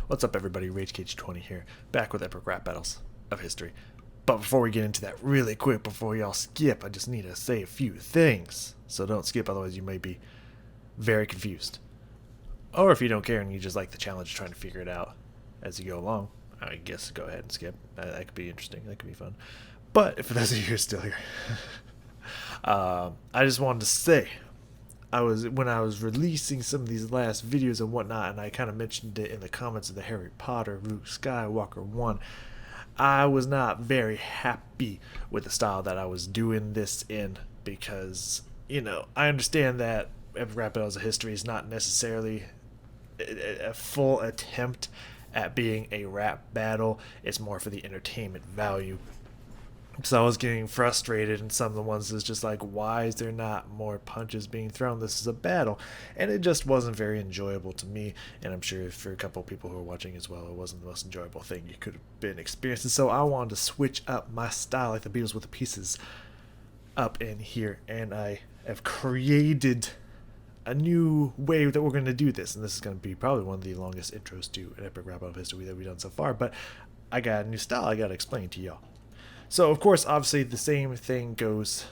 What's up, everybody? RageCage20 here, back with Epic Rap Battles of History. But before we get into that, really quick, before y'all skip, I just need to say a few things. So don't skip, otherwise you may be very confused. Or if you don't care and you just like the challenge of trying to figure it out as you go along, I guess go ahead and skip. That could be interesting. That could be fun. But if those of you who are still here, I just wanted to say, when I was releasing some of these last videos and whatnot, and I kind of mentioned it in the comments of the Harry Potter Luke Skywalker one, I was not very happy with the style that I was doing this in because, I understand that Rap Battles of History is not necessarily a full attempt at being a rap battle. It's more for the entertainment value. So I was getting frustrated, and some of the ones is just like, why is there not more punches being thrown? This is a battle. And it just wasn't very enjoyable to me, and I'm sure for a couple of people who are watching as well, it wasn't the most enjoyable thing you could have been experiencing. So I wanted to switch up my style, like the Beatles with the pieces up in here, and I have created a new way that we're going to do this, and this is going to be probably one of the longest intros to an Epic Rap Battle of History that we've done so far, but I got a new style I got to explain to y'all. So, of course, obviously, the same thing goes,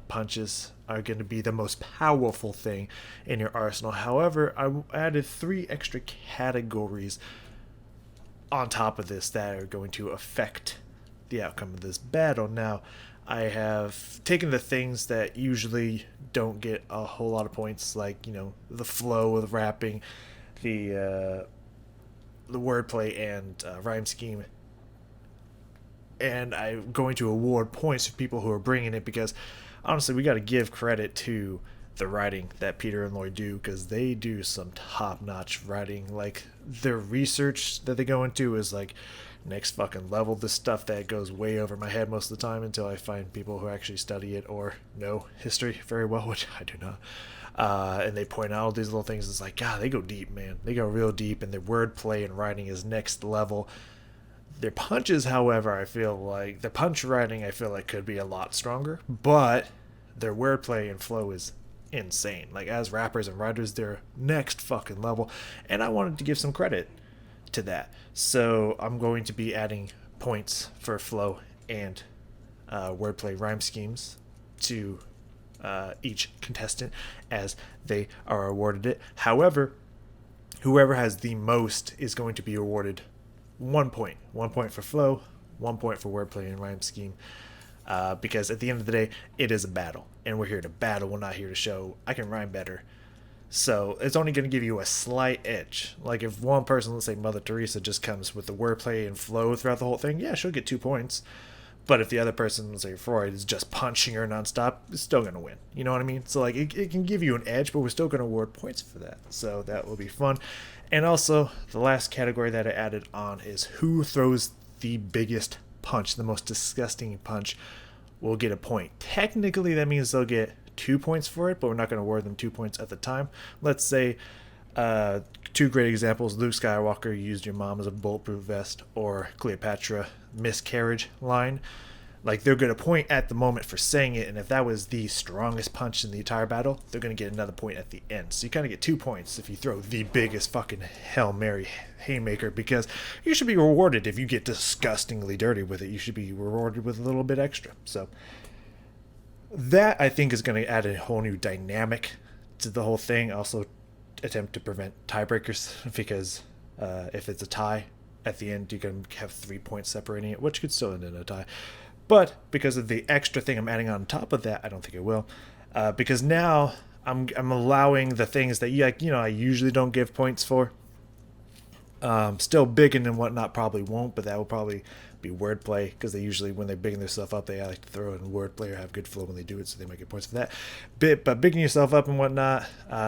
punches are going to be the most powerful thing in your arsenal. However, I added 3 extra categories on top of this that are going to affect the outcome of this battle. Now, I have taken the things that usually don't get a whole lot of points, like, the flow of the rapping, the wordplay and rhyme scheme, and I'm going to award points for people who are bringing it, because honestly we got to give credit to the writing that Peter and Lloyd do, because they do some top-notch writing. Like, their research that they go into is like next fucking level. This stuff that goes way over my head most of the time until I find people who actually study it or know history very well, which I do not. And they point out all these little things. It's like, God, they go deep, man. They go real deep, and their wordplay and writing is next level. Their punches, however, I feel like the punch writing could be a lot stronger, but their wordplay and flow is insane. Like, as rappers and writers, they're next fucking level, and I wanted to give some credit to that. So I'm going to be adding points for flow and wordplay rhyme schemes to each contestant as they are awarded it. However, whoever has the most is going to be awarded 1 point. 1 point for flow, 1 point for wordplay and rhyme scheme. Because at the end of the day, it is a battle, and we're here to battle. We're not here to show I can rhyme better. So it's only going to give you a slight edge. Like, if one person, let's say Mother Teresa, just comes with the wordplay and flow throughout the whole thing, yeah, she'll get 2 points. But if the other person, let's say Freud, is just punching her nonstop, it's still going to win. You know what I mean? So, like, it can give you an edge, but we're still going to award points for that. So that will be fun. And also, the last category that I added on is who throws the biggest punch, the most disgusting punch, will get a point. Technically, that means they'll get 2 points for it, but we're not going to award them 2 points at the time. Let's say 2 great examples: Luke Skywalker used your mom as a bulletproof vest, or Cleopatra miscarriage line. Like, they're going to point at the moment for saying it, and if that was the strongest punch in the entire battle, they're going to get another point at the end. So you kind of get 2 points if you throw the biggest fucking Hail Mary haymaker, because you should be rewarded if you get disgustingly dirty with it. You should be rewarded with a little bit extra. So that, I think, is going to add a whole new dynamic to the whole thing. Also attempt to prevent tiebreakers, because if it's a tie at the end, you can have 3 points separating it, which could still end in a tie. But because of the extra thing I'm adding on top of that, I don't think it will, because now I'm allowing the things that I usually don't give points for. Still bigging and whatnot probably won't, but that will probably be wordplay, because they usually, when they're bigging themselves up, they like to throw in wordplay or have good flow when they do it, so they might get points for that. But bigging yourself up and whatnot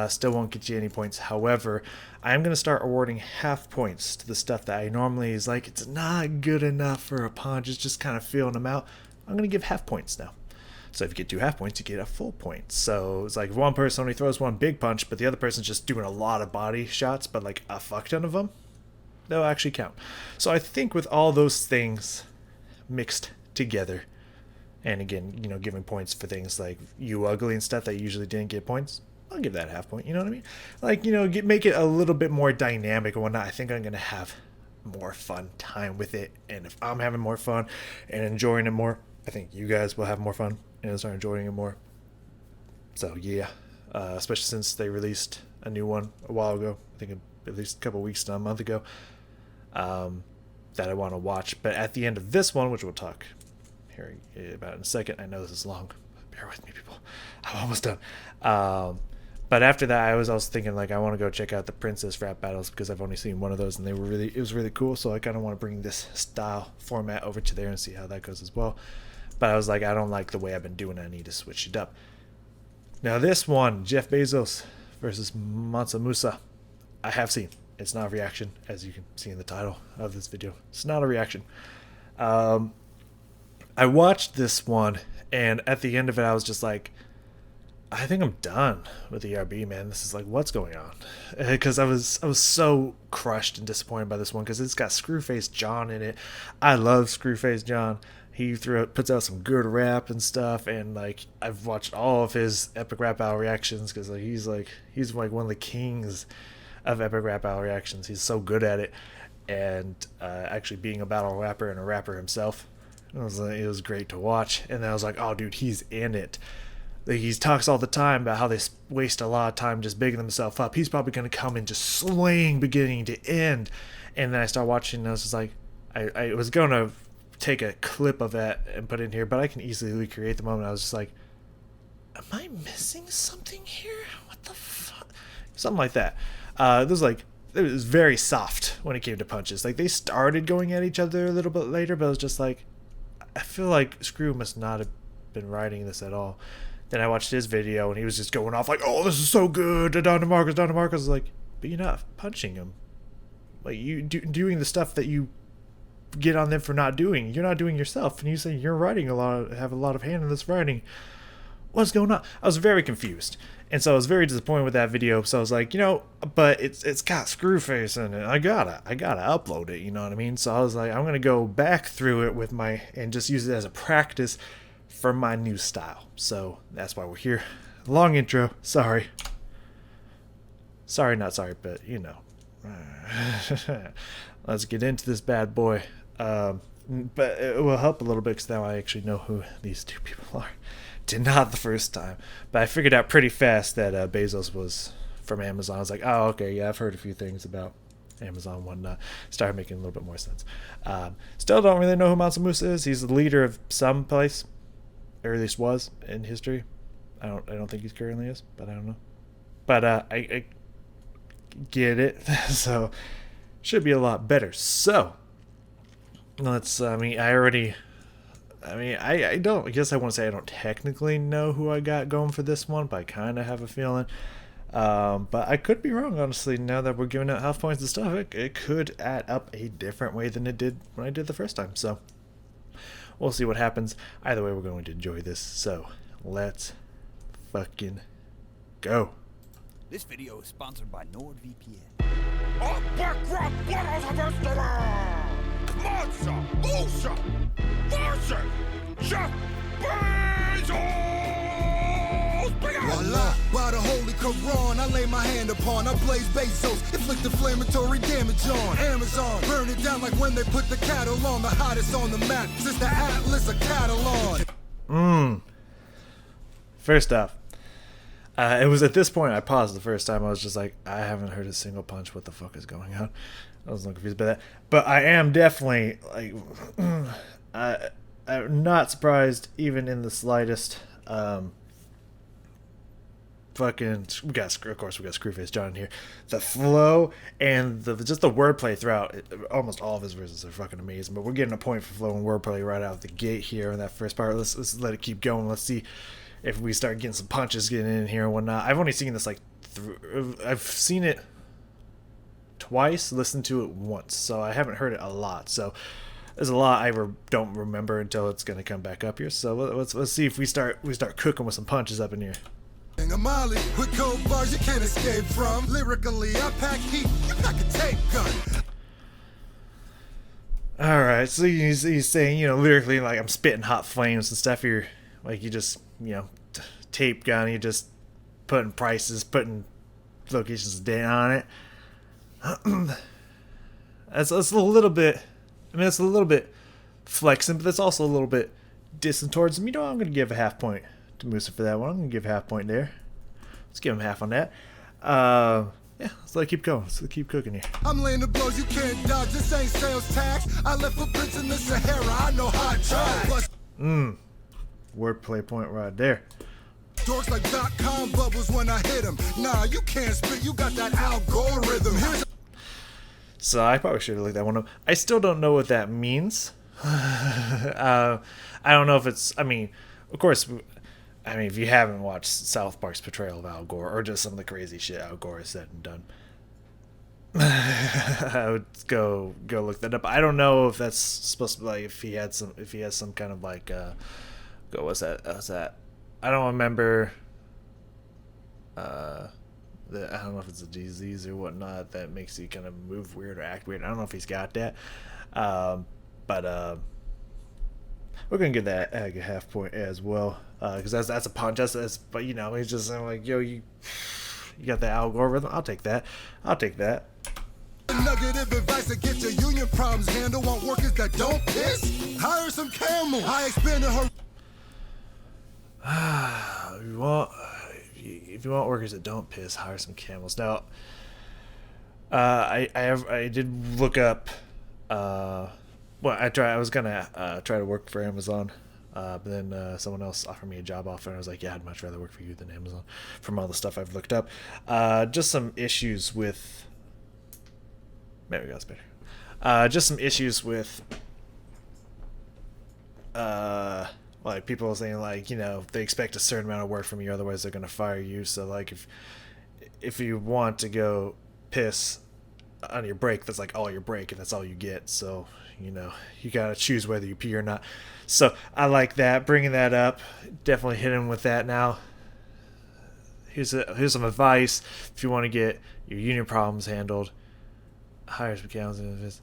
still won't get you any points. However, I'm going to start awarding half points to the stuff that I normally is like, it's not good enough for a punch, it's just kind of feeling them out. I'm going to give half points now. So if you get 2 half points, you get a full point. So it's like, one person only throws 1 big punch, but the other person's just doing a lot of body shots, but like a fuck ton of them, they'll actually count. So I think with all those things mixed together, and again, giving points for things like you ugly and stuff that usually didn't get points, I'll give that a half point. You know what I mean? Like, make it a little bit more dynamic and whatnot. I think I'm gonna have more fun time with it, and if I'm having more fun and enjoying it more, I think you guys will have more fun and start enjoying it more. So yeah, especially since they released a new one a while ago. I think at least a couple weeks to a month ago. That I want to watch. But at the end of this one, which we'll talk here about in a second, I know this is long. Bear with me, people. I'm almost done. But after that, I was also thinking like I want to go check out the princess rap battles because I've only seen one of those and it was really cool. So I kind of want to bring this style format over to there and see how that goes as well. But I was like, I don't like the way I've been doing it. I need to switch it up. Now this one, Jeff Bezos versus Mansa Musa, I have seen. It's not a reaction, as you can see in the title of this video. It's not a reaction. I watched this one, and at the end of it, I was just like, I think I'm done with ERB, man. This is like, what's going on? Because I was so crushed and disappointed by this one because it's got Screwface John in it. I love Screwface John. He puts out some good rap and stuff, and like I've watched all of his epic rap battle reactions because he's like one of the kings of epic rap battle reactions. He's so good at it, and actually being a battle rapper and a rapper himself, it was great to watch. And then I was like, oh dude, he's in it. Like, he talks all the time about how they waste a lot of time just bigging themselves up. He's probably going to come and just slaying beginning to end. And then I started watching and I was just like, I was going to take a clip of that and put it in here, but I can easily recreate the moment. I was just like, am I missing something here? What the fuck? Something like that. It was very soft when it came to punches. Like, they started going at each other a little bit later, but it was just like, I feel like Screw must not have been writing this at all. Then I watched his video and he was just going off like, oh, this is so good. Don DeMarcus was like, but you're not punching him. Like, you doing the stuff that you get on them for not doing. You're not doing yourself. And you say you're writing have a lot of hand in this writing. What's going on? I was very confused. And so I was very disappointed with that video. So I was like, but it's got Screwface in it. I gotta upload it. You know what I mean? So I was like, I'm going to go back through it and just use it as a practice for my new style. So that's why we're here. Long intro. Sorry, not sorry, but let's get into this bad boy. But it will help a little bit because now I actually know who these two people are. Did not the first time, but I figured out pretty fast that Bezos was from Amazon. I was like, oh, okay, yeah, I've heard a few things about Amazon and whatnot. Started making a little bit more sense. Still don't really know who Mansa Musa is. He's the leader of some place, or at least was in history. I don't think he currently is, but I don't know. But I get it. So should be a lot better. So let's. I guess I won't say I don't technically know who I got going for this one, but I kind of have a feeling. But I could be wrong, honestly. Now that we're giving out half points and stuff, it could add up a different way than it did when I did the first time. So we'll see what happens. Either way, we're going to enjoy this. So let's fucking go. This video is sponsored by NordVPN. Mansa, Musa, versus Jeff Bezos! Voila, by the holy Quran, I lay my hand upon. I blaze Bezos, inflict inflammatory damage on Amazon. Burn it down like when they put the cattle on. The hottest on the map since the Atlas of Catalan. First off, it was at this point I paused the first time. I was just like, I haven't heard a single punch. What the fuck is going on? I was a little confused by that. But I am definitely like, I'm not surprised even in the slightest. We got Screwface John here. The flow and just the wordplay throughout almost all of his verses are fucking amazing. But we're getting a point for flow and wordplay right out the gate here in that first part. Let's let it keep going. Let's see if we start getting some punches getting in here and whatnot. I've only seen this I've seen it twice, listened to it once, so I haven't heard it a lot. So there's a lot I don't remember until it's gonna come back up here. So let's see if we start cooking with some punches up in here. A Molly with cold bars you can't escape from. Lyrically, I pack heat, you pack a tape gun. All right, so he's saying, lyrically, like, I'm spitting hot flames and stuff. You're like, you just, tape gun, you just putting prices, putting locations down on it. It's a little bit. I mean, it's a little bit flexing, but that's also a little bit distant towards him. You know, I'm going to give a half point to Musa for that one. I'm going to give a half point there. Let's give him half on that. Yeah, let's let it keep going. Let's keep cooking here. I'm laying the blows you can't dodge. This ain't sales tax. I left footprints in the Sahara. I know how to try. Wordplay point right there. Dorks like .com bubbles when I hit them. Nah, you can't spit. You got that algorithm. Here's So I probably should have looked that one up. I still don't know what that means. I don't know if it's. I mean, of course. I mean, if you haven't watched South Park's portrayal of Al Gore, or just some of the crazy shit Al Gore has said and done, I would go look that up. I don't know if that's supposed to be like if he has some kind of like what's that? I don't remember. I don't know if it's a disease or whatnot that makes you kind of move weird or act weird. I don't know if he's got that, but we're gonna give that a half point as well, because that's a punch. But you know, he's just like, yo, you got the algorithm. I'll take that. negative advice to get your union problems handled. Want workers that don't piss? Hire some camel. I expanded her. If you want workers that don't piss, hire some camels. Now, I did look up. I was gonna try to work for Amazon, but then someone else offered me a job offer, and I was like, yeah, I'd much rather work for you than Amazon. From all the stuff I've looked up, just some issues with. There we go, it's better. Just some issues with. Like people saying like, you know, they expect a certain amount of work from you, otherwise they're gonna fire you. So like if you want to go piss on your break, that's like all your break and that's all you get. So, you know, you gotta choose whether you pee or not. So I like that, bringing that up. Definitely hit him with that now. Here's some advice if you want to get your union problems handled. Hire some accountants.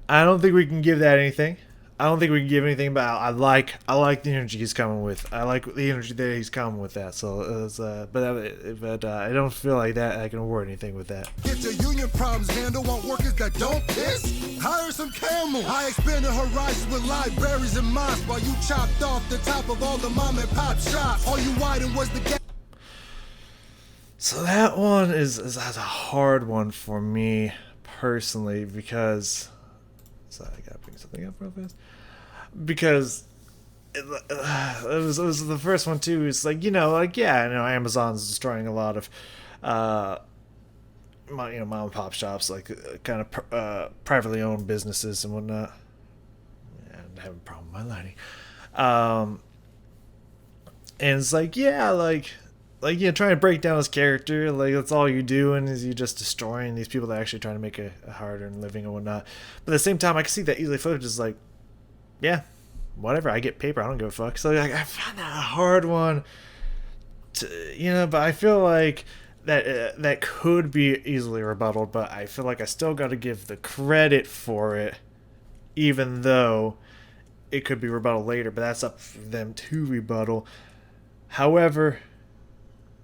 I don't think we can give that anything. I don't think we can give anything, but I like the energy he's coming with. I like the energy that he's coming with that. So, but I don't feel like that I can award anything with that. Get your union problems handled. Want workers that don't piss? Hire some camel. I expanded horizons with libraries and mosques while you chopped off the top of all the mom and pop shops. All you widened was the gap. So that one is a hard one for me personally because. So I gotta bring something up real fast. Because it was the first one too. It's like, you know, like, yeah, you know, Amazon's destroying a lot of mom and pop shops, like kind of privately owned businesses and whatnot. Yeah, I'm having a problem with my lighting. And it's like, yeah, like you know, trying to break down his character, like that's all you're doing is you're just destroying these people that are actually trying to make a hard-earned living and whatnot. But at the same time, I can see that easily footage is like, yeah, whatever, I get paper, I don't give a fuck. So like, I found that a hard one to, you know, but I feel like that could be easily rebutted, but I feel like I still got to give the credit for it, even though it could be rebutted later, but that's up for them to rebuttal. However,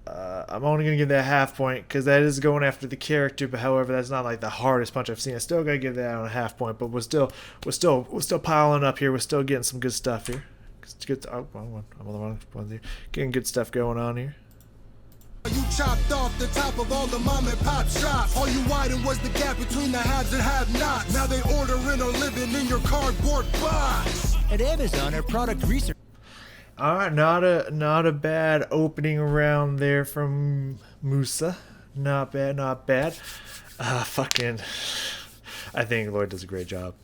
I'm only gonna give that half point because that is going after the character. But however, that's not like the hardest punch I've seen. I still gotta give that on a half point. But we're still piling up here. We're still getting some good stuff here. It's good. I'm on the wrong one here. Getting good stuff going on here. You chopped off the top of all the mom and pop shops. All you widened was the gap between the haves and have-nots. Now they ordering or living in your cardboard box. At Amazon, our product research. All right, not a bad opening round there from Musa. Not bad. I think Lloyd does a great job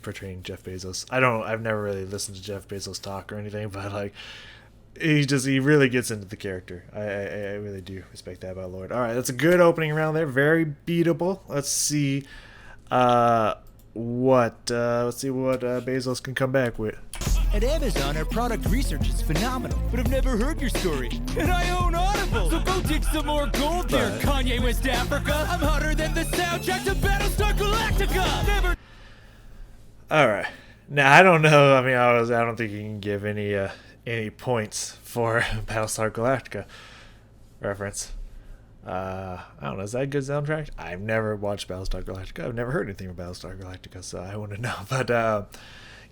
portraying Jeff Bezos. I've never really listened to Jeff Bezos talk or anything, but like he really gets into the character. I really do respect that about Lloyd. All right, that's a good opening round there. Very beatable. Let's see what Bezos can come back with. At Amazon, our product research is phenomenal, but I've never heard your story. And I own Audible, so go dig some more gold there, Kanye West Africa. I'm hotter than the soundtrack to Battlestar Galactica. Never. All right. Now I don't know. I mean, I don't think you can give any points for Battlestar Galactica reference. I don't know. Is that a good soundtrack? I've never watched Battlestar Galactica. I've never heard anything about Battlestar Galactica, so I wouldn't know. But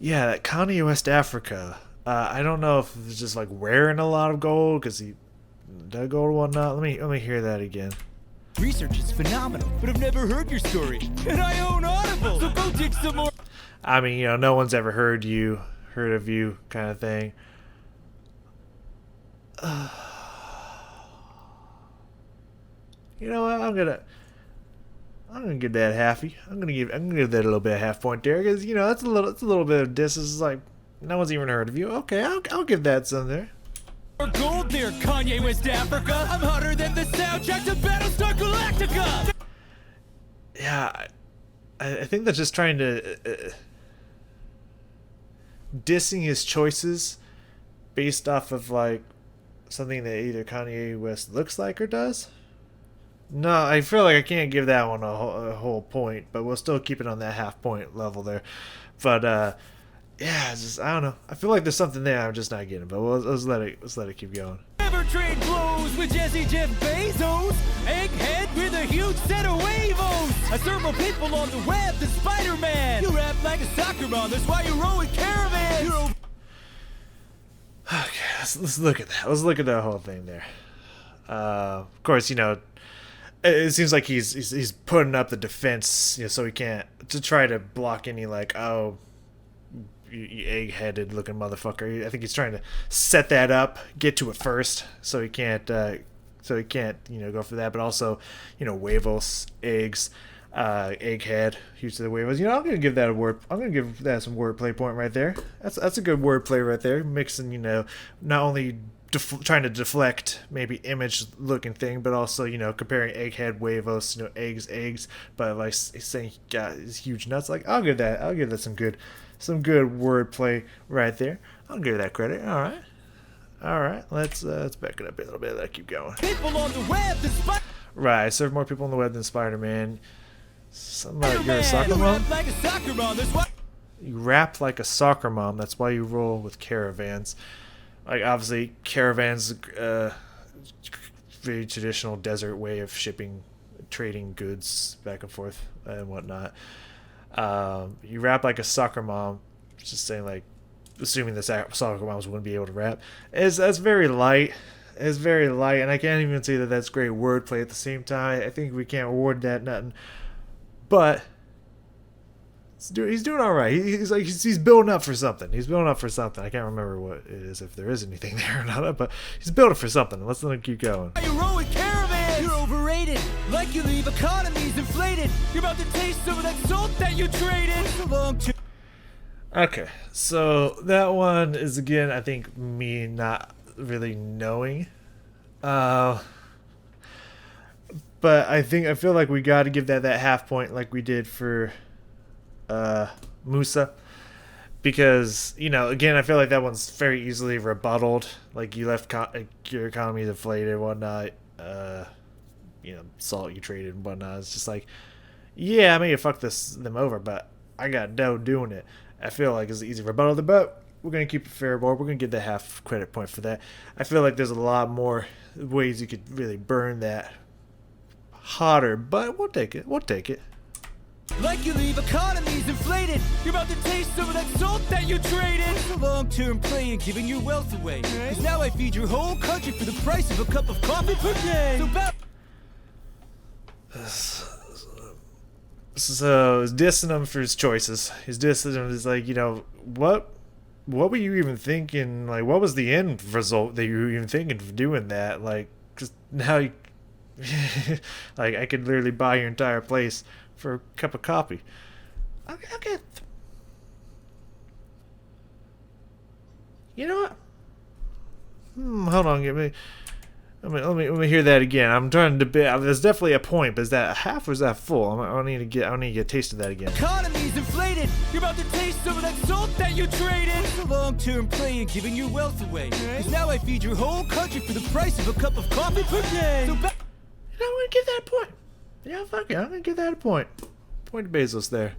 yeah, that Kanye West Africa. I don't know if it's just like wearing a lot of gold because he did gold or whatnot. Let me hear that again. Research is phenomenal, but I've never heard your story, and I own Audible, so go dig some more. I mean, you know, no one's ever heard of you, kind of thing. You know what? I'm gonna give that halfie. I'm gonna give that a little bit of half point there because you know it's a little bit of diss. It's like no one's even heard of you. Okay, I'll give that some there. More gold there, Kanye West Africa. I'm hotter than the soundtrack to Battlestar Galactica. Yeah, I think that's just trying to dissing his choices based off of like something that either Kanye West looks like or does. No, I feel like I can't give that one a whole point, but we'll still keep it on that half point level there. But yeah, it's just I don't know. I feel like there's something there I'm just not getting. But let's let it keep going. Never trade blows with Jesse Jeff Bezos. Egghead with a huge set of huevos. I circle people on the web, the Spider-Man. You rap like a soccer mom, that's why you roll with caravans. Okay, let's look at that. Let's look at that whole thing there. Of course, you know. It seems like he's putting up the defense, you know, so he can't to try to block any like you egg-headed looking motherfucker. I think he's trying to set that up, get to it first, so he can't you know go for that. But also, you know, huevos, eggs, egghead, huge to the huevos. You know, I'm gonna give that some wordplay point right there. That's a good wordplay right there, mixing you know not only trying to deflect maybe image looking thing, but also you know comparing egghead, huevos, you know eggs, but like saying he got his huge nuts. Like I'll give that some good wordplay right there. I'll give that credit. All right. Let's back it up a little bit. Let's keep going. People on the web, Right, serve more people on the web than Spider-Man. Somebody, you're a soccer mom. like a soccer mom, that's why. You rap like a soccer mom. That's why you roll with caravans. Like obviously, caravans, very traditional desert way of shipping, trading goods back and forth and whatnot. You rap like a soccer mom. Just saying, like, assuming the soccer moms wouldn't be able to rap. That's very light. It's very light, and I can't even say that that's great wordplay at the same time. I think we can't award that nothing. But he's doing all right. He's building up for something. I can't remember what it is, if there is anything there or not, but he's building for something. Let's let him keep going. You roll with caravans. You're overrated. Like you leave economies inflated. You're about to taste some of that salt that you traded. Okay, so that one is again, I think, me not really knowing. But I feel like we got to give that half point like we did for Musa, because you know again I feel like that one's very easily rebutted. Like you left your economy deflated and whatnot, you know, salt you traded and whatnot. It's just like, yeah, I may have fucked them over, but I got dough doing it. I feel like it's an easy rebuttal, but we're gonna keep it fair board. We're gonna give the half credit point for that. I feel like there's a lot more ways you could really burn that hotter, but we'll take it. Like you leave economies inflated. You're about to taste some of that salt that you traded. It's a long-term play and giving your wealth away. Cause now I feed your whole country for the price of a cup of coffee per day. So he's dissing him for his choices. He's dissing him. He's like, you know, what were you even thinking? Like, what was the end result that you were even thinking of doing that? Like, just now you, like, I could literally buy your entire place for a cup of coffee. Okay. You know what? Hold on, let me hear that again. I'm trying to debate. There's definitely a point, but is that a half or is that full? I need to get a taste of that again. Economy's inflated. You're about to taste some of that salt that you traded. It's a long-term play and giving your wealth away. Cause now I feed your whole country for the price of a cup of coffee per day. So I'm gonna give that a point. Yeah, fuck it. I'm gonna give that a point. Point to Bezos there.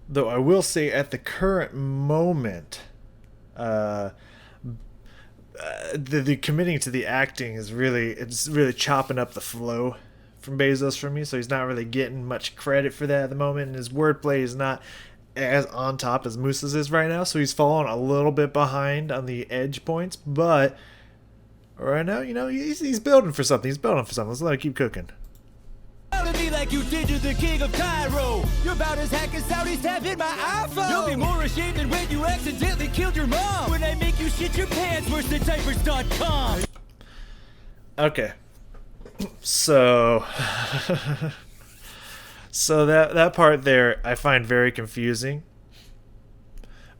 Though I will say, at the current moment, the committing to the acting is it's really chopping up the flow from Bezos for me. So he's not really getting much credit for that at the moment, and his wordplay is not as on top as Musa's is right now. So he's falling a little bit behind on the edge points, but right now, he's building for something. He's building for something. Let's let it keep cooking. To me like you did to the king of Cairo. You're about as hacking Saudis have hit my iPhone. You'll be more ashamed than when you accidentally killed your mom. When I make you shit your pants, worse than diapers.com. Okay. So that part there I find very confusing,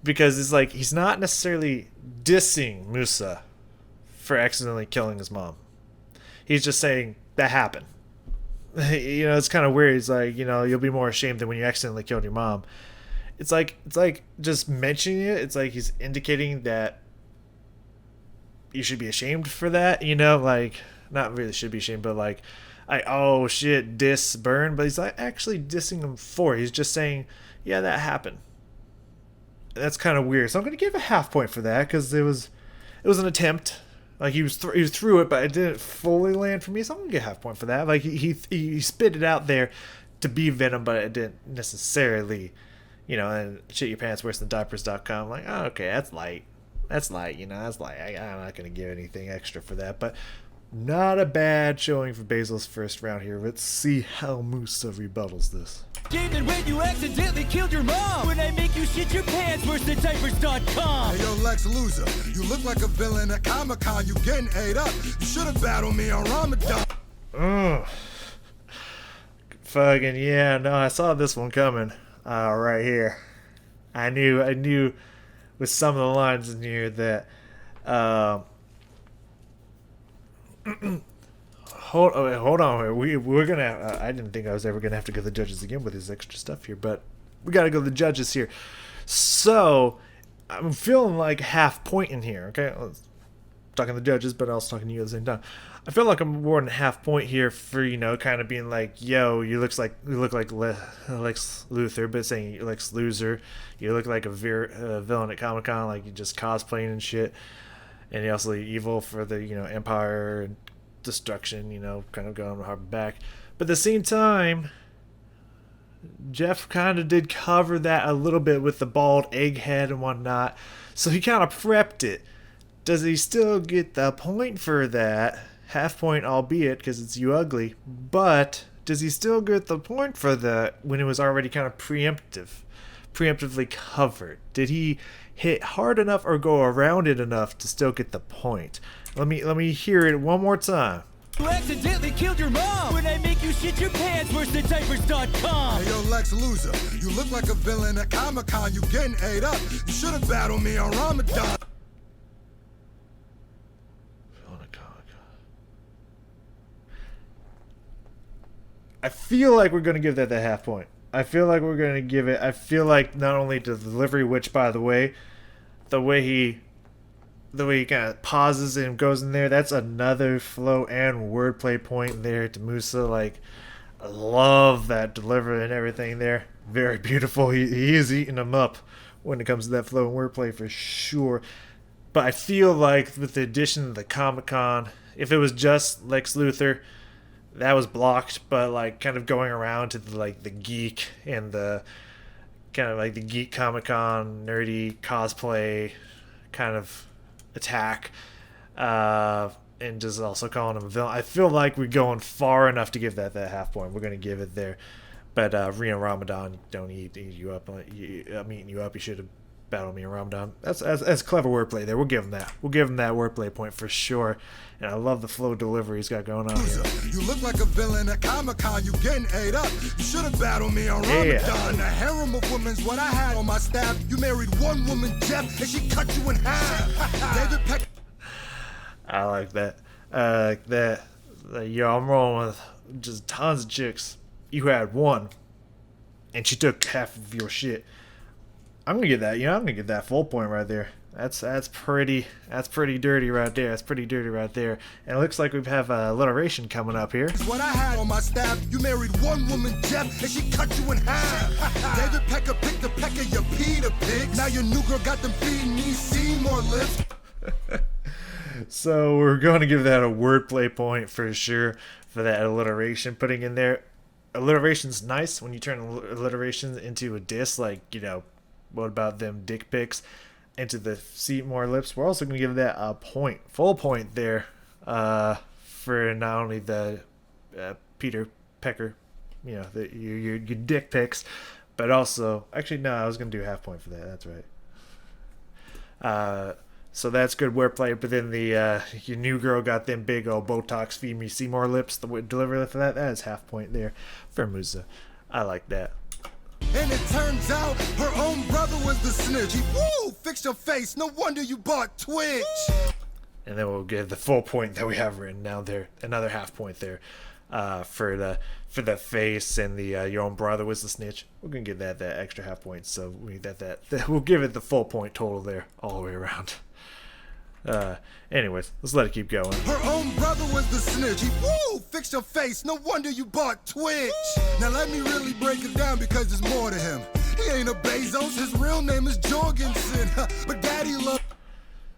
because it's like he's not necessarily dissing Musa for accidentally killing his mom. He's just saying that happened. It's kind of weird. He's like, you'll be more ashamed than when you accidentally killed your mom. It's like just mentioning it. It's like he's indicating that you should be ashamed for that. Like, not really should be ashamed, but like, oh shit, diss burn. But he's like actually dissing him for. He's just saying, yeah, that happened. That's kind of weird. So I'm gonna give a half point for that, because it was an attempt. Like he was through it, but it didn't fully land for me. So I'm gonna get half point for that. Like he spit it out there to be Venom, but it didn't necessarily, and shit your pants worse than diapers.com. Like, oh, okay, that's light. That's light. That's light. I'm not gonna give anything extra for that, but not a bad showing for Bezos' first round here. Let's see how Musa rebuttals this. Than when you accidentally killed your mom. When I make you shit your pants, worse than diapers.com. Hey yo, Lex Loser, you look like a villain at Comic-Con. You getting ate up. You should have battled me on Ramadan. Fucking yeah, no, I saw this one coming. Right here. I knew with some of the lines in here that Hold on. We're gonna. I didn't think I was ever gonna have to go to the judges again with this extra stuff here, but we gotta go to the judges here. So I'm feeling like half point in here. Okay, talking to the judges, but also talking to you at the same time. I feel like I'm awarding half point here for kind of being like, yo, you look like Lex Luthor, but saying you Lex Loser. You look like a villain at Comic-Con, like you just cosplaying and shit, and you also evil for the Empire and destruction, kind of going hard back. But at the same time, Jeff kind of did cover that a little bit with the bald egghead and whatnot, so he kind of prepped it. Does he still get the point for that? Half point, albeit, because it's you ugly. But does he still get the point for that when it was already kind of preemptively covered? Did he hit hard enough or go around it enough to still get the point? Let me hear it one more time. You accidentally killed your mom. When I make you shit your pants, worse than diapers.com. Hey yo, Lex Loser, you look like a villain at Comic-Con. You getting ate up. You should have battled me on Ramadan. I feel like we're gonna give that the half point. I feel like we're gonna give it. I feel like not only the delivery, which by the way he kind of pauses and goes in there, that's another flow and wordplay point there to Musa. Like, I love that delivery and everything there. Very beautiful. He is eating them up when it comes to that flow and wordplay for sure. But I feel like with the addition of the Comic-Con, if it was just Lex Luthor, that was blocked, but like kind of going around to the geek and the kind of like the geek Comic-Con nerdy cosplay kind of attack, and just also calling him a villain. I feel like we're going far enough to give that half point. We're gonna give it there. But Reno Ramadan, don't eat you up. I'm eating you up. You should have battled me in Ramadan. That's clever wordplay there. We'll give him that. We'll give him that wordplay point for sure. And I love the flow delivery he's got going on here. You look like a villain at Comic-Con. You getting ate up. You should have battled me on Ramadan. The harem of women's what I had on my staff. You married one woman, Jeff, and she cut you in half. David Peck. I like that. Yo, I'm rolling with just tons of chicks. You had one, and she took half of your shit. I'm gonna get that. I'm gonna get that full point right there. That's pretty dirty right there. That's pretty dirty right there. And it looks like we have alliteration coming up here. What I had on my staff, you married one woman, Jeff, and she cut you in half. David Pecker picked the peck of your Peter pigs. Now your new girl got them feeding me Seymour lips. So we're going to give that a wordplay point for sure for that alliteration putting in there. Alliteration's nice when you turn alliterations into a diss, like, you know, what about them dick pics into the see more lips. We're also going to give that a point, full point there, for not only the Peter Pecker, you know, your dick pics, but also, actually, no, I was going to do half point for that. That's right. So that's good wordplay. But then the your new girl got them big old Botox feed me Seymour lips. The delivery for that is half point there for Musa. I like that. And it turns out her own brother was the snitch. Woo! Fix your face. No wonder you bought Twitch. And then we'll give the full point that we have written down there. Another half point there for the face and the your own brother was the snitch. We're gonna give that extra half point. So we that we'll give it the full point total there all the way around. Anyways, let's let it keep going. Her own brother was the snitch. Woo! Fix your face. No wonder you bought Twitch. Now let me really break it down because there's more to him. He ain't a Bezos. His real name is Jorgensen. But daddy loves.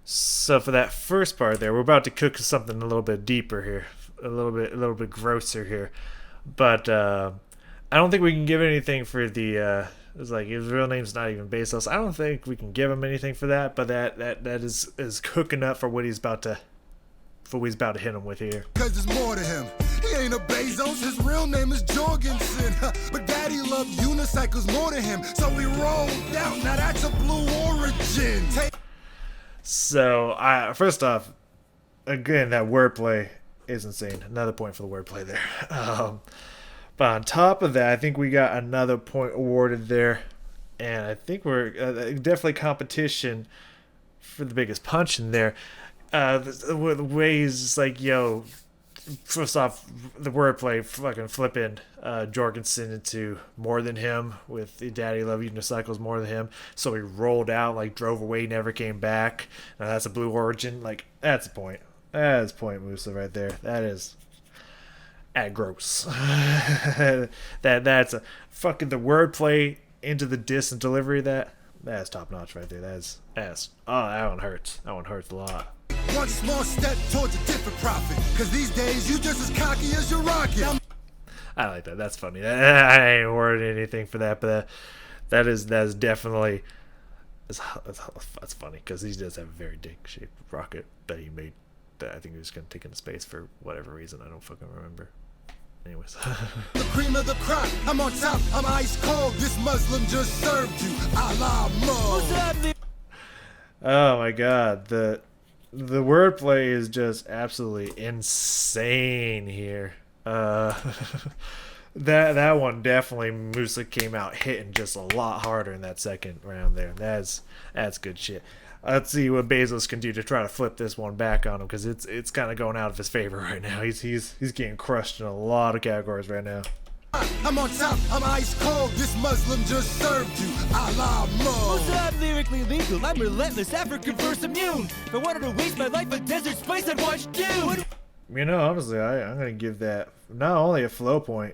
So for that first part there, we're about to cook something a little bit deeper here, a little bit grosser here. But I don't think we can give anything for the. It's like his real name's not even Bezos. I don't think we can give him anything for that. But that is cooking up for what he's about to hit him with here. Cause there's more to him. He ain't a Bezos. His real name is Jorgensen. But daddy loved unicycles more than him. So we rolled out. Now that's a blue origin. So first off, again, that wordplay is insane. Another point for the wordplay there. But on top of that, I think we got another point awarded there. And I think we're definitely competition for the biggest punch in there. The way he's just like, yo, first off, the wordplay fucking flipping Jorgensen into more than him with the daddy love unicycles more than him. So he rolled out, like drove away, never came back. Now that's a blue origin. Like, that's a point. That's point Musa right there. That is gross. That's a fucking the wordplay into the diss and delivery of that's top notch right there. That's that one hurts. That one hurts a lot. One small step towards a different profit. Cause these days you just as cocky as your rocket. I like that. That's funny. I ain't awarded anything for that, but that is definitely that's funny because he does have a very dick shaped rocket that he made. That I think he was gonna take into space for whatever reason. I don't fucking remember. Anyways. The cream of the crop. I'm on top. I'm ice cold. This Muslim just served you. Allah Mo. Oh my god. The wordplay is just absolutely insane here. That one definitely Musa came out hitting just a lot harder in that second round there. That's good shit. Let's see what Bezos can do to try to flip this one back on him because it's kind of going out of his favor right now. He's getting crushed in a lot of categories right now. I'm on top, I'm ice cold. This Muslim just served you. Allah Mo. I'm lyrically lethal, I'm relentless, African verse immune. If I wanted to waste my life in desert space, I'd watch Dune. You know, honestly, I'm gonna give that not only a flow point,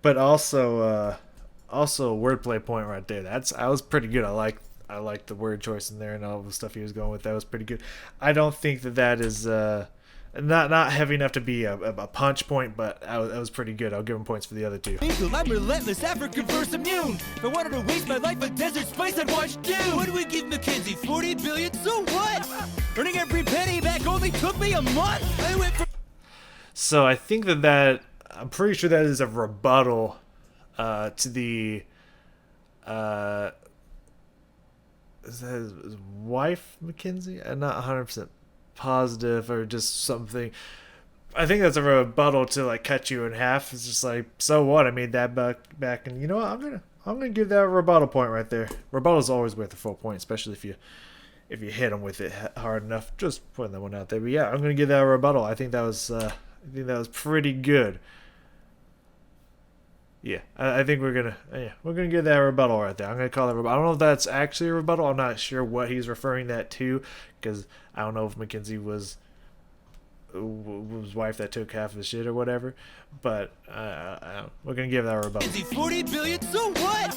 but also a wordplay point right there. That was pretty good. I like the word choice in there and all the stuff he was going with. That was pretty good. I don't think that is not heavy enough to be a punch point, but that was pretty good. I'll give him points for the other two. I'm relentless, African verse immune. If I wanted to waste my life in desert space, I'd watch Dune. What do we give Mackenzie? 40 billion? So what? Earning every penny back only took me a month. I went from. So I think that I'm pretty sure that is a rebuttal to the is that his wife, Mackenzie? I'm not 100% positive, or just something. I think that's a rebuttal to like cut you in half. It's just like, so what? I made that back, and you know what? I'm gonna give that a rebuttal point right there. Rebuttal is always worth a full point, especially if you hit them with it hard enough. Just putting that one out there. But yeah, I'm gonna give that a rebuttal. I think that was pretty good. Yeah, I think we're gonna get that rebuttal right there. I'm gonna call that rebuttal. I don't know if that's actually a rebuttal. I'm not sure what he's referring that to, because I don't know if Mackenzie was his wife that took half of his shit or whatever. But we're gonna give that a rebuttal. 40 billion, so what?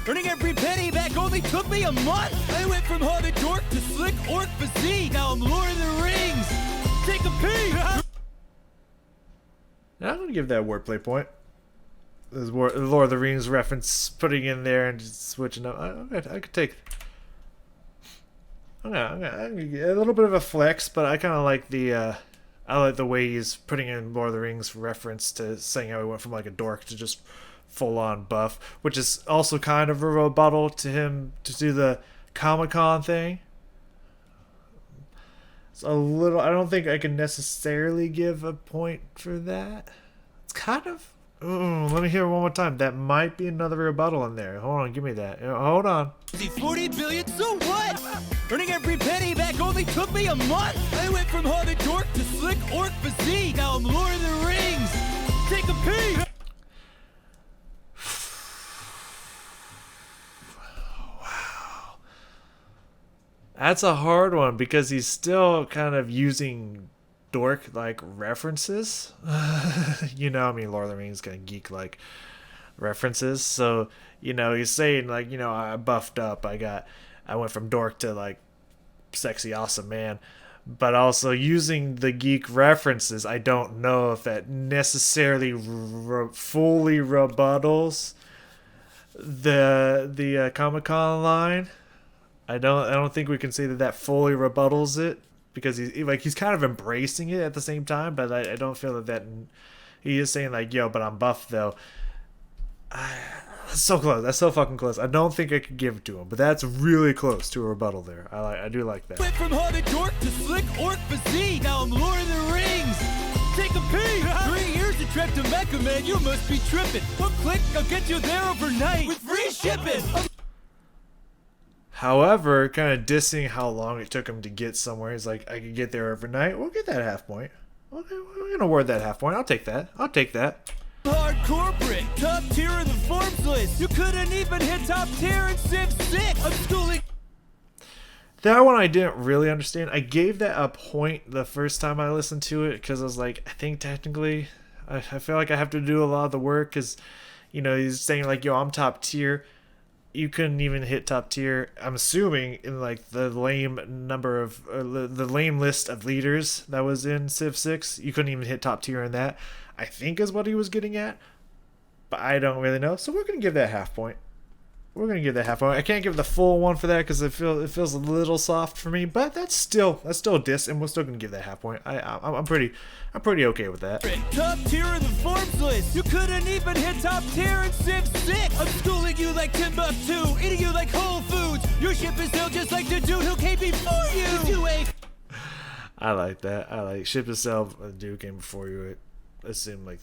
Earning every penny back only took me a month. I went from hard dork to slick orc physique. Now I'm Lord of the Rings. Take a peek. Now I'm gonna give that a wordplay point. There's Lord of the Rings reference, putting in there and just switching up. I could take. I'm gonna get a little bit of a flex, but I kind of like the. I like the way he's putting in Lord of the Rings reference to saying how he went from like a dork to just full on buff, which is also kind of a rebuttal to him to do the Comic-Con thing. It's a little. I don't think I can necessarily give a point for that. It's kind of. Let me hear it one more time. That might be another rebuttal in there. Hold on, give me that. Hold on. 40 billion, so what? Earning every penny back only took me a month. I went from hard dork to slick orc physique. Now I'm Lord of the Rings. Take a peek. Wow. That's a hard one because he's still kind of using dork like references. You know, I mean, Lord of the Rings kind of geek like references. So, you know, he's saying like, you know, I buffed up. I went from dork to like sexy awesome man. But also using the geek references, I don't know if that necessarily fully rebuttals the Comic-Con line. I don't think we can say that fully rebuttals it. Because he's kind of embracing it at the same time, but I don't feel that he is saying like, yo, but I'm buff though. That's so close. That's so fucking close. I don't think I could give it to him, but that's really close to a rebuttal there. I do like that. Went from hard dork to slick orc physique. Now I'm Lord of the Rings. Take a peek. 3 years to trek to Mecca, man. You must be tripping. One click, I'll get you there overnight with free shipping. However, kind of dissing how long it took him to get somewhere. He's like, I could get there overnight. We'll get that half point. Okay, we're going to award that half point. I'll take that. Hard corporate, top tier in the Forbes list. You couldn't even hit top tier in Civ 6. I'm schooling. That one I didn't really understand. I gave that a point the first time I listened to it because I was like, I think technically I feel like I have to do a lot of the work because, you know, he's saying like, yo, I'm top tier. You couldn't even hit top tier. I'm assuming in like the lame number of the lame list of leaders that was in Civ 6. You couldn't even hit top tier in that. I think is what he was getting at, but I don't really know. So we're gonna give that half point. I can't give the full one for that because it feels a little soft for me, but that's still a diss, and we're still gonna give that half point. I'm pretty okay with that. Top tier in the Forbes list. You couldn't even hit top tier in Civ 6. I'm schooling you like Timbuktu, eating you like Whole Foods. Your ship is sailed just like the dude who came before you. I like that. I like ship is sailed. The dude came before you. It assumed like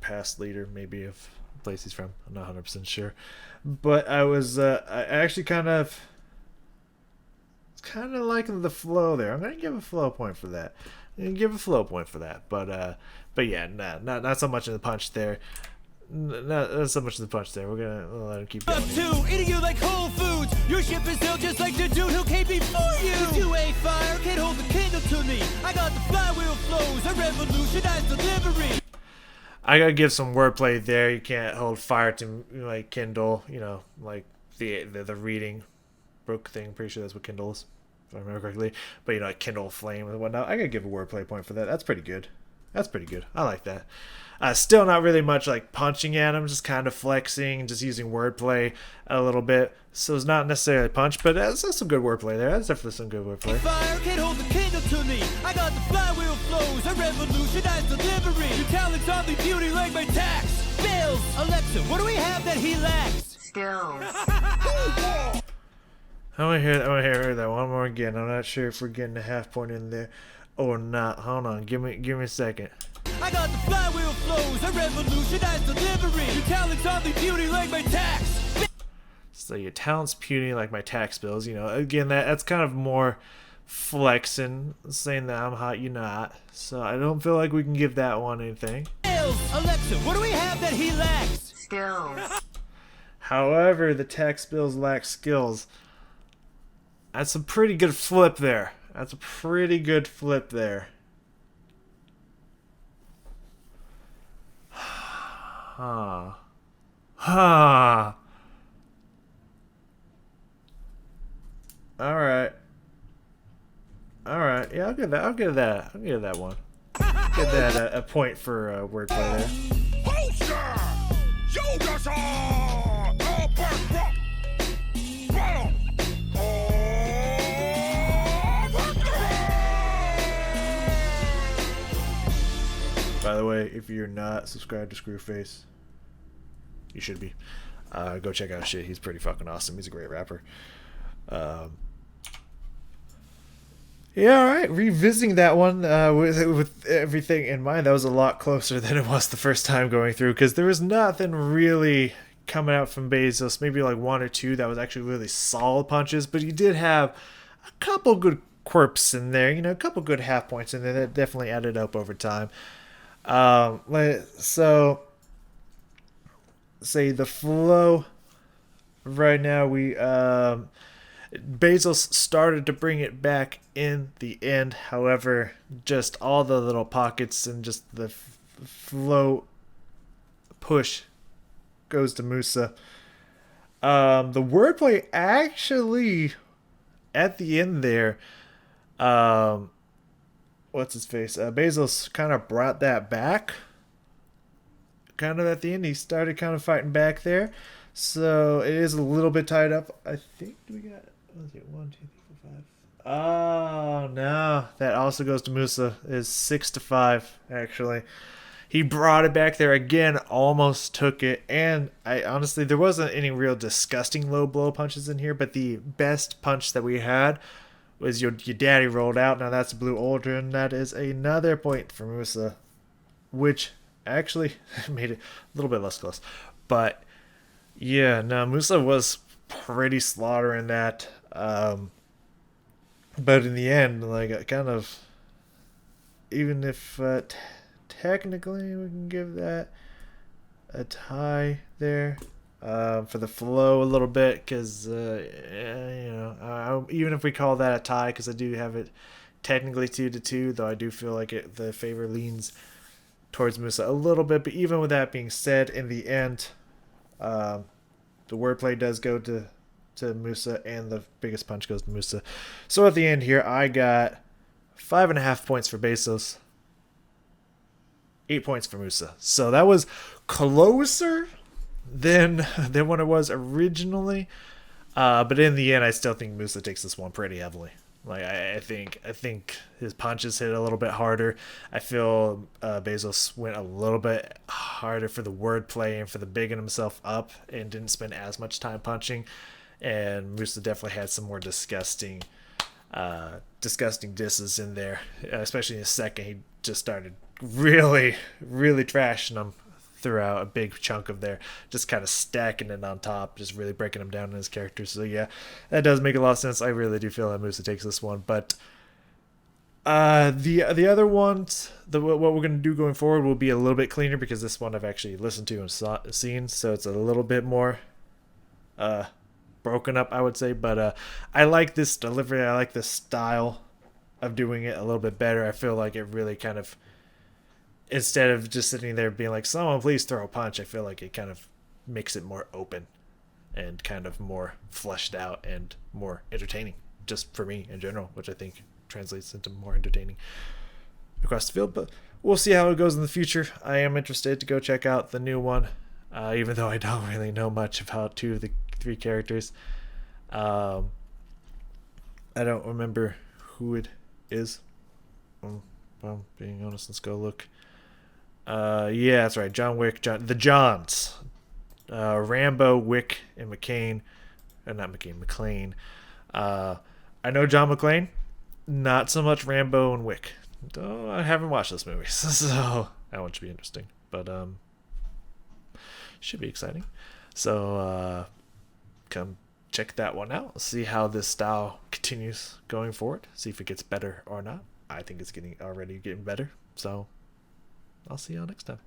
past leader maybe of the place he's from. I'm not 100% sure. But I was I actually kind of liking the flow there. I'm gonna give a flow point for that. But yeah, not so much in the punch there. Not so much in the punch there. We're gonna let him keep going. Eating you like Whole Foods. Your ship is sailed just like the dude who came before you. If you ain't fire, can't hold the candle to me. I got the flywheel flows. I revolutionize delivery. I gotta give some wordplay there. You can't hold fire to like Kindle, you know, like the reading book thing. Pretty sure that's what Kindle is, if I remember correctly. But you know, like Kindle Flame and whatnot. I gotta give a wordplay point for that. That's pretty good. I like that. Still not really much like punching at him, just kind of flexing, just using wordplay a little bit. So it's not necessarily punch, but that's some good wordplay there. That's definitely some good wordplay. Fire can't hold the candle to me. I got the flywheel flows. I revolutionize delivery. Your talent's only beauty like my tax bills. Alexa, what do we have that he lacks? Skills. I want to hear that one more again. I'm not sure if we're getting a half point in there or not. Hold on, give me a second. I got the flywheel flows. I revolutionize delivery. Your talent's only beauty like my tax. So your talent's puny like my tax bills. You know, again, that's kind of more flexing, saying that I'm hot, you're not. So I don't feel like we can give that one anything. Alexa, what do we have that he lacks? Skills. However, the tax bills lack skills. That's a pretty good flip there. Huh. Huh. Alright. Alright. Yeah, I'll give that. I'll give that. I'll give that one. Give that a point for wordplay there. Poster! Yoga-sa! Upper rock! Bottom! By the way, if you're not subscribed to Screwface, you should be. Go check out his shit. He's pretty fucking awesome. He's a great rapper. Yeah, all right. Revisiting that one with everything in mind, that was a lot closer than it was the first time going through, because there was nothing really coming out from Bezos. Maybe like one or two that was actually really solid punches, but he did have a couple good quirps in there. You know, a couple good half points in there that definitely added up over time. So say the flow right now, we Bezos started to bring it back in the end. However, just all the little pockets and just the flow push goes to Musa. The wordplay actually at the end there, what's his face? Bezos kind of brought that back. Kind of at the end, he started kind of fighting back there. So it is a little bit tied up. I think we got, what was it, 1, 2, 3, 4, 5. Oh no, that also goes to Musa. Is 6-5 actually. He brought it back there again, almost took it, and I honestly, there wasn't any real disgusting low blow punches in here, but the best punch that we had was your daddy rolled out. Now that's Blue Ultra, and that is another point for Musa, which actually made it a little bit less close. But yeah, no, Musa was pretty slaughtering that. But in the end, like, I kind of, even if technically we can give that a tie there for the flow a little bit, because even if we call that a tie, because I do have it technically 2-2, though I do feel like the favor leans towards Musa a little bit. But even with that being said, in the end, the wordplay does go to Musa, and the biggest punch goes to Musa. So at the end here, I got 5.5 points for Bezos, 8 points for Musa. So that was closer than what it was originally. But in the end, I still think Musa takes this one pretty heavily. Like, I think his punches hit a little bit harder. I feel Bezos went a little bit harder for the wordplay and for the bigging himself up, and didn't spend as much time punching. And Musa definitely had some more disgusting disses in there, especially in the second. He just started really, really trashing them throughout a big chunk of there, just kind of stacking it on top, just really breaking him down in his character. So yeah, that does make a lot of sense. I really do feel that Musa takes this one. But the other ones, what we're going to do going forward will be a little bit cleaner, because this one I've actually listened to and seen, so it's a little bit more broken up, I would say. But I like this delivery. I like this style of doing it a little bit better. I feel like it really kind of, instead of just sitting there being like, someone please throw a punch, I feel like it kind of makes it more open and kind of more fleshed out and more entertaining, just for me in general, which I think translates into more entertaining across the field. But we'll see how it goes in the future. I am interested to go check out the new one, even though I don't really know much about 2 of the 3 characters. I don't remember who it is. Well, being honest, let's go look. Yeah, that's right. John Wick, the Johns. Rambo, Wick, and McCain. Not McCain, McClane. I know John McClane. Not so much Rambo and Wick. Oh, I haven't watched those movies, so that one should be interesting. But should be exciting. So come check that one out. See how this style continues going forward. See if it gets better or not. I think it's already getting better. So I'll see y'all next time.